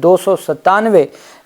297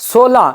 16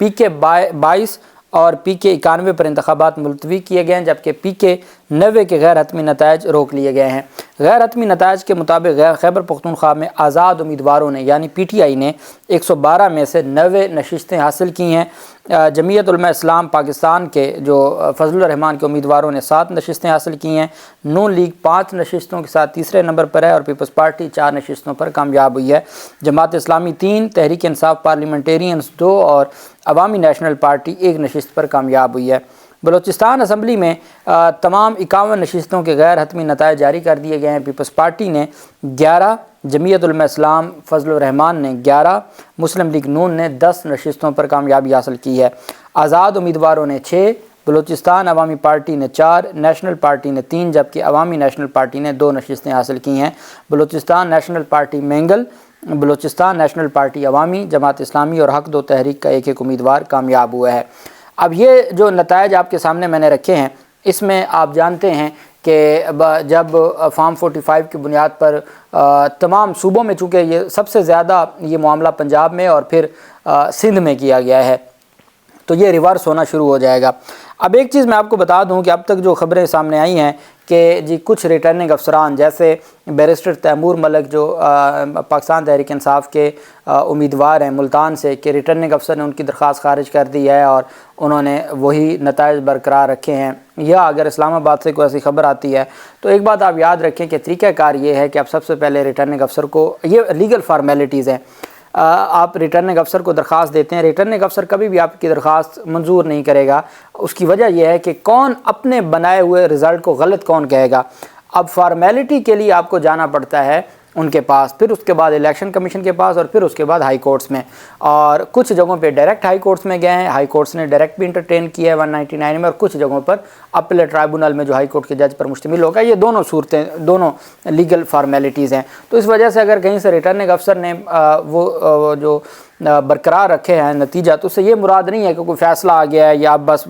PK 22 اور پی کے 91 پر انتخابات ملتوی کیے گئے ہیں، جبکہ پی کے 90 کے غیر حتمی نتائج روک لیے گئے ہیں۔ غیر حتمی نتائج کے مطابق خیبر پختونخوا میں آزاد امیدواروں نے یعنی پی ٹی آئی نے 112 میں سے 90 نشستیں حاصل کی ہیں۔ جمعیت علماء اسلام پاکستان کے جو فضل الرحمان کے امیدواروں نے 7 نشستیں حاصل کی ہیں۔ نون لیگ 5 نشستوں کے ساتھ تیسرے نمبر پر ہے اور پیپلز پارٹی 4 نشستوں پر کامیاب ہوئی ہے۔ جماعت اسلامی 3، تحریک انصاف پارلیمنٹیرینز 2 اور عوامی نیشنل پارٹی 1 نشست پر کامیاب ہوئی ہے۔ بلوچستان اسمبلی میں تمام 51 نشستوں کے غیر حتمی نتائج جاری کر دیے گئے ہیں۔ پیپلز پارٹی نے 11، جمعیت علماء اسلام فضل الرحمان نے 11، مسلم لیگ نون نے 10 نشستوں پر کامیابی حاصل کی ہے۔ آزاد امیدواروں نے 6، بلوچستان عوامی پارٹی نے 4، نیشنل پارٹی نے 3، جبکہ عوامی نیشنل پارٹی نے 2 نشستیں حاصل کی ہیں۔ Balochistan national party Mengal, Balochistan national party عوامی، جماعت اسلامی اور حق 2 تحریک کا ایک امیدوار کامیاب ہوا ہے۔ اب یہ جو نتائج آپ کے سامنے میں نے رکھے ہیں، اس میں آپ جانتے ہیں کہ جب فارم 45 کی بنیاد پر تمام صوبوں میں، چونکہ یہ سب سے زیادہ یہ معاملہ پنجاب میں اور پھر سندھ میں کیا گیا ہے، تو یہ ریورس ہونا شروع ہو جائے گا۔ اب ایک چیز میں آپ کو بتا دوں کہ اب تک جو خبریں سامنے آئی ہیں کہ جی کچھ ریٹرننگ افسران جیسے بیرسٹر تیمور ملک جو پاکستان تحریک انصاف کے امیدوار ہیں ملتان سے، کہ ریٹرننگ افسر نے ان کی درخواست خارج کر دی ہے اور انہوں نے وہی نتائج برقرار رکھے ہیں، یا اگر اسلام آباد سے کوئی ایسی خبر آتی ہے تو ایک بات آپ یاد رکھیں کہ طریقہ کار یہ ہے کہ آپ سب سے پہلے ریٹرننگ افسر کو، یہ لیگل فارمیلٹیز ہیں، آپ ریٹرننگ افسر کو درخواست دیتے ہیں، ریٹرننگ افسر کبھی بھی آپ کی درخواست منظور نہیں کرے گا۔ اس کی وجہ یہ ہے کہ کون اپنے بنائے ہوئے رزلٹ کو غلط کون کہے گا۔ اب فارمیلٹی کے لیے آپ کو جانا پڑتا ہے ان کے پاس، پھر اس کے بعد الیکشن کمیشن کے پاس، اور پھر اس کے بعد ہائی کورٹس میں، اور کچھ جگہوں پہ ڈائریکٹ ہائی کورٹس میں گئے ہیں، ہائی کورٹس نے ڈائریکٹ بھی انٹرٹین کیا ہے 199 میں، اور کچھ جگہوں پر اپیلیٹ ٹرائبونل میں جو ہائی کورٹ کے جج پر مشتمل ہوگا۔ یہ دونوں صورتیں، دونوں لیگل فارمیلٹیز ہیں۔ تو اس وجہ سے اگر کہیں سے ریٹرننگ افسر نے وہ جو برقرار رکھے ہیں نتیجہ، تو اس سے یہ مراد نہیں ہے کہ کوئی فیصلہ آ گیا ہے یا آپ بس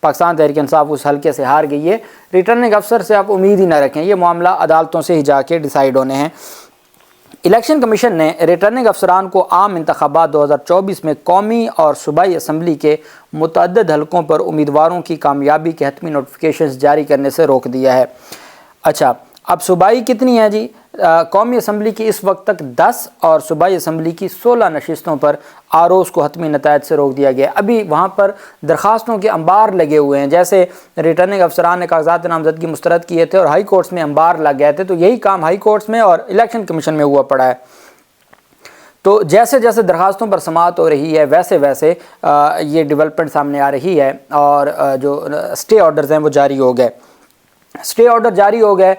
پاکستان تحریک انصاف اس حلقے سے ہار گئی ہے۔ ریٹرننگ افسر سے آپ امید ہی نہ رکھیں، یہ معاملہ عدالتوں سے ہی جا کے ڈیسائیڈ ہونے ہیں۔ الیکشن کمیشن نے ریٹرننگ افسران کو عام انتخابات 2024 میں قومی اور صوبائی اسمبلی کے متعدد حلقوں پر امیدواروں کی کامیابی کے حتمی نوٹیفیکیشنز جاری کرنے سے روک دیا ہے۔ اچھا، اب صوبائی کتنی ہیں جی؟ قومی اسمبلی کی اس وقت تک 10 اور صوبائی اسمبلی کی 16 نشستوں پر آروز کو حتمی نتائج سے روک دیا گیا۔ ابھی وہاں پر درخواستوں کے انبار لگے ہوئے ہیں، جیسے ریٹرننگ افسران نے کاغذات نامزدگی مسترد کیے تھے اور ہائی کورٹس میں انبار لگ گئے تھے، تو یہی کام ہائی کورٹس میں اور الیکشن کمیشن میں ہوا پڑا ہے۔ تو جیسے جیسے درخواستوں پر سماعت ہو رہی ہے ویسے ویسے یہ ڈیولپمنٹ سامنے آ رہی ہے، اور جو اسٹے آرڈرز ہیں وہ جاری ہو گئے۔ اسٹے آرڈر جاری ہو گئے،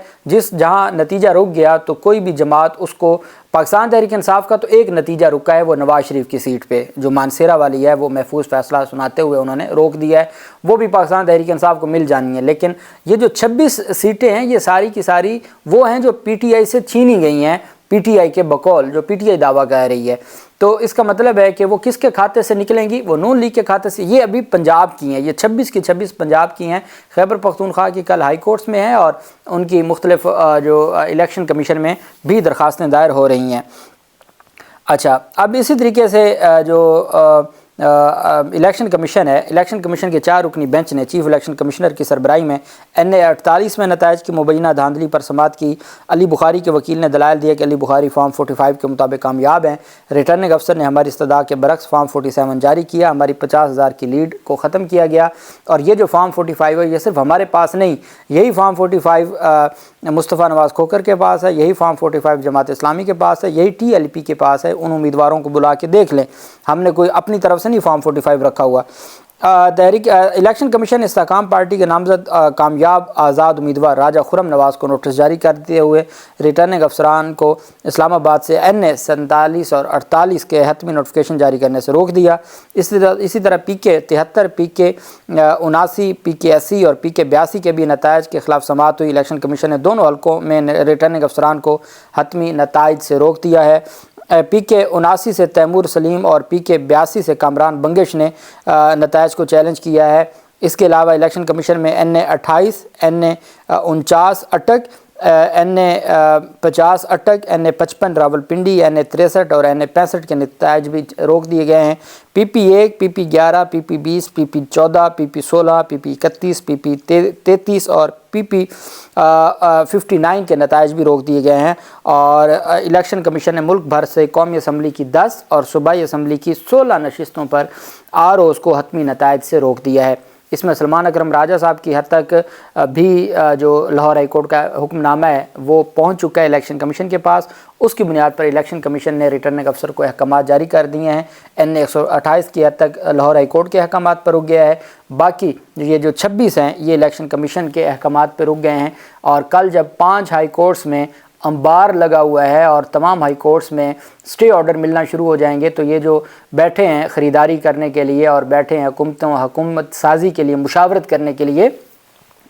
جہاں نتیجہ رک گیا تو کوئی بھی جماعت اس کو، پاکستان تحریک انصاف کا تو ایک نتیجہ رکا ہے، وہ نواز شریف کی سیٹ پہ جو مانسیرہ والی ہے، وہ محفوظ فیصلہ سناتے ہوئے انہوں نے روک دیا ہے، وہ بھی پاکستان تحریک انصاف کو مل جانی ہے۔ لیکن یہ جو 26 سیٹیں ہیں یہ ساری کی ساری وہ ہیں جو پی ٹی آئی سے چھینی گئی ہیں، پی ٹی آئی کے بقول جو پی ٹی آئی دعویٰ کہہ رہی ہے۔ تو اس کا مطلب ہے کہ وہ کس کے کھاتے سے نکلیں گی؟ وہ نون لیگ کے کھاتے سے۔ یہ ابھی پنجاب کی ہیں، یہ 26 کی 26 پنجاب کی ہیں۔ خیبر پختونخوا کی کل ہائی کورٹس میں ہے اور ان کی مختلف جو الیکشن کمیشن میں بھی درخواستیں دائر ہو رہی ہیں۔ اچھا، اب اسی طریقے سے جو الیکشن کمیشن ہے، الیکشن کمیشن کے 4 رکنی بینچ نے چیف الیکشن کمشنر کی سربراہی میں NA 48 میں نتائج کی مبینہ دھاندلی پر سماعت کی۔ علی بخاری کے وکیل نے دلائل دیا کہ علی بخاری فارم 45 کے مطابق کامیاب ہیں۔ ریٹرننگ افسر نے ہماری استدعا کے برعکس فارم 47 جاری کیا، ہماری 50,000 کی لیڈ کو ختم کیا گیا، اور یہ جو فارم 45 ہے یہ صرف ہمارے پاس نہیں، یہی فارم 45 مصطفیٰ نواز کھوکر کے پاس ہے، یہی فارم 45 جماعت اسلامی کے پاس ہے، یہی TLP کے پاس ہے۔ ان امیدواروں کو بلا کے دیکھ لیں، ہم نے کوئی اپنی طرف سے نہیں فارم 45 رکھا ہوا۔ الیکشن کمیشن استحکام پارٹی کے نامزد کامیاب آزاد امیدوار راجہ خرم نواز کو نوٹس جاری کرتے ہوئے ریٹرننگ افسران کو اسلام آباد سے NA 47 اور 48 کے حتمی نوٹیفیکیشن جاری کرنے سے روک دیا۔ اسی طرح PK 73 PK 79 PK 80 اور PK 82 کے بھی نتائج کے خلاف سماعت ہوئی۔ الیکشن کمیشن نے دونوں حلقوں میں ریٹرننگ افسران کو حتمی نتائج سے روک دیا ہے۔ PK 79 سے تیمور سلیم اور PK 82 سے کامران بنگش نے نتائج کو چیلنج کیا ہے۔ اس کے علاوہ الیکشن کمیشن میں NA 28 NA 49 اٹک NA50 اٹک، NA55 راولپنڈی، NA63 اور NA65 کے نتائج بھی روک دیے گئے ہیں۔ PP1، PP11، PP20، PP14، PP16، PP31، PP33 اور PP59 کے نتائج بھی روک دیے گئے ہیں۔ اور الیکشن کمیشن نے ملک بھر سے قومی اسمبلی کی 10 اور صوبائی اسمبلی کی 16 نشستوں پر ROs کو حتمی نتائج سے روک دیا ہے۔ اس میں سلمان اکرم راجہ صاحب کی حد تک بھی جو لاہور ہائی کورٹ کا حکم نامہ ہے وہ پہنچ چکا ہے الیکشن کمیشن کے پاس۔ اس کی بنیاد پر الیکشن کمیشن نے ریٹرننگ افسر کو احکامات جاری کر دیے ہیں۔ NA128 کی حد تک لاہور ہائی کورٹ کے احکامات پر رک گیا ہے، باقی یہ جو 26 ہیں یہ الیکشن کمیشن کے احکامات پر رک گئے ہیں۔ اور کل جب 5 ہائی کورٹس میں انبار لگا ہوا ہے اور تمام ہائی کورٹس میں سٹے آرڈر ملنا شروع ہو جائیں گے، تو یہ جو بیٹھے ہیں خریداری کرنے کے لیے اور بیٹھے ہیں حکومت سازی کے لیے، مشاورت کرنے کے لیے،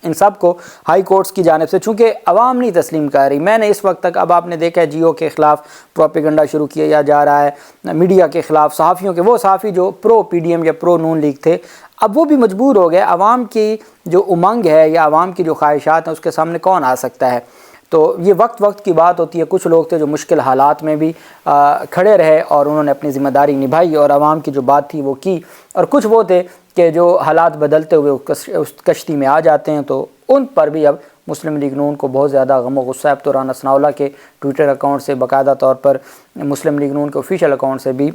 ان سب کو ہائی کورٹس کی جانب سے، چونکہ عوام نہیں تسلیم کر رہی۔ میں نے اس وقت تک، اب آپ نے دیکھا ہے جیو کے خلاف پروپیگنڈا شروع کیا جا رہا ہے، میڈیا کے خلاف، صحافیوں کے، وہ صحافی جو پرو PDM یا پرو نون لیگ تھے اب وہ بھی مجبور ہو گئے۔ عوام کی جو امنگ ہے یا عوام کی جو خواہشات ہیں اس کے سامنے کون آ سکتا ہے؟ تو یہ وقت کی بات ہوتی ہے۔ کچھ لوگ تھے جو مشکل حالات میں بھی کھڑے رہے اور انہوں نے اپنی ذمہ داری نبھائی اور عوام کی جو بات تھی وہ کی، اور کچھ وہ تھے کہ جو حالات بدلتے ہوئے اس کشتی میں آ جاتے ہیں، تو ان پر بھی اب مسلم لیگ نون کو بہت زیادہ غم و غصہ ہے۔ تو رانا ثناء اللہ کے ٹویٹر اکاؤنٹ سے باقاعدہ طور پر مسلم لیگ نون کے آفیشیل اکاؤنٹ سے بھی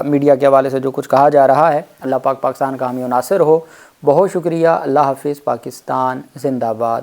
میڈیا کے حوالے سے جو کچھ کہا جا رہا ہے۔ اللہ پاک پاکستان کا حامی و ناصر ہو۔ بہت شکریہ۔ اللہ حافظ۔ پاکستان زندہ باد۔